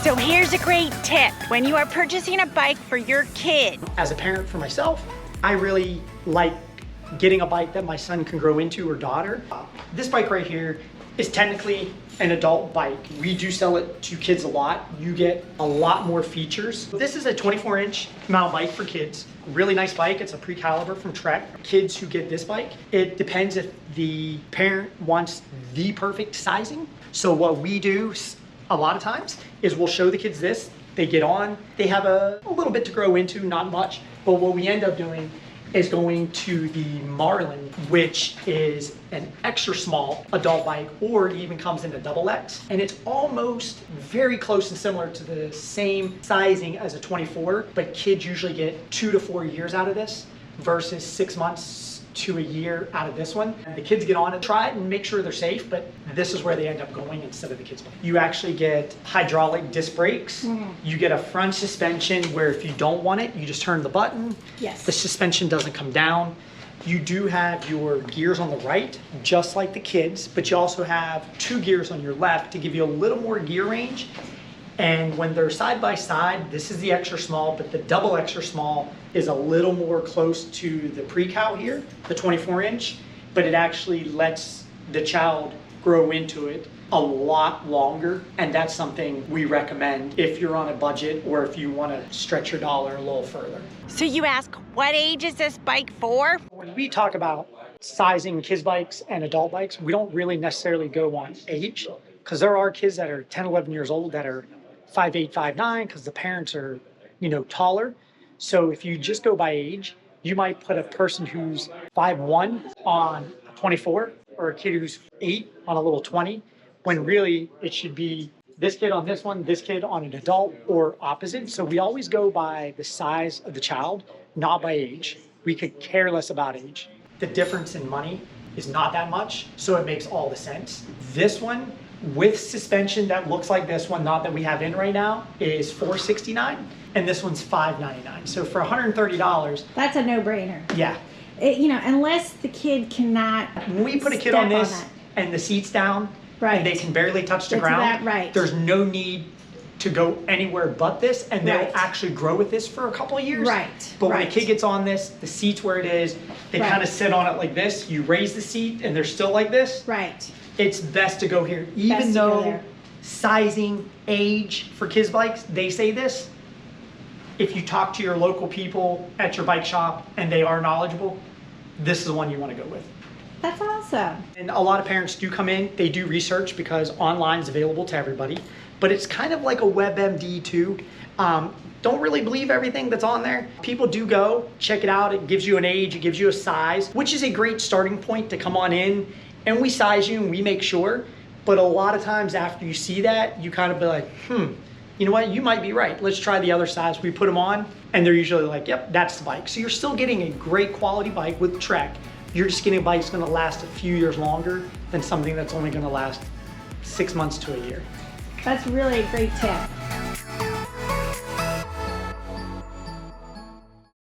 So here's a great tip when you are purchasing a bike for your kid. As a parent for myself, I really like getting a bike that my son can grow into or daughter. This bike right here is technically an adult bike. We do sell it to kids a lot. You get a lot more features. This is a 24-inch mountain bike for kids. Really nice bike. It's a PreCaliber from Trek. Kids who get this bike, it depends if the parent wants the perfect sizing. So what we do a lot of times is we'll show the kids this. They get on, they have a little bit to grow into, not much, but what we end up doing is going to the Marlin, which is an extra small adult bike, or it even comes in a XX. And it's almost very close and similar to the same sizing as a 24, but kids usually get 2 to 4 years out of this versus 6 months to a year out of this one. And the kids get on and try it and make sure they're safe, but this is where they end up going instead of the kids' bike. You actually get hydraulic disc brakes. You get a front suspension where if you don't want it, you just turn the button. Yes. The suspension doesn't come down. You do have your gears on the right, just like the kids, but you also have 2 gears on your left to give you a little more gear range. And when they're side by side, this is the extra small, but the double extra small is a little more close to the pre-cal here, the 24-inch, but it actually lets the child grow into it a lot longer. And that's something we recommend if you're on a budget or if you want to stretch your dollar a little further. So you ask, what age is this bike for? When we talk about sizing kids bikes and adult bikes, we don't really necessarily go on age, because there are kids that are 10, 11 years old that are 5'8", 5'9", because the parents are, taller. So if you just go by age, you might put a person who's 5'1" on a 24, or a kid who's 8 on a little 20, when really it should be this kid on this one, this kid on an adult, or opposite. So we always go by the size of the child, not by age. We could care less about age. The difference in money is not that much, so it makes all the sense. This one, with suspension that looks like this one, not that we have in right now, is $469, and this one's $599. So for $130, that's a no-brainer. Yeah. Unless the kid cannot. When we put a kid on this and the seat's down, right, and they can barely touch the ground, right, there's no need to go anywhere but this, and they'll actually grow with this for a couple of years. Right. But when a kid gets on this, the seat's where it is, they kind of sit on it like this, you raise the seat and they're still like this. Right. It's best to go here, even though sizing, age for kids bikes, they say this. If you talk to your local people at your bike shop and they are knowledgeable, this is the one you want to go with. That's awesome. And a lot of parents do come in, they do research because online is available to everybody, but it's kind of like a WebMD too. Don't really believe everything that's on there. People do go, check it out. It gives you an age, it gives you a size, which is a great starting point to come on in, and we size you and we make sure. But a lot of times after you see that, you kind of be like, you know what, you might be right. Let's try the other size. We put them on and they're usually like, yep, that's the bike. So you're still getting a great quality bike with Trek. You're just getting a bike that's gonna last a few years longer than something that's only gonna last 6 months to a year. That's really a great tip.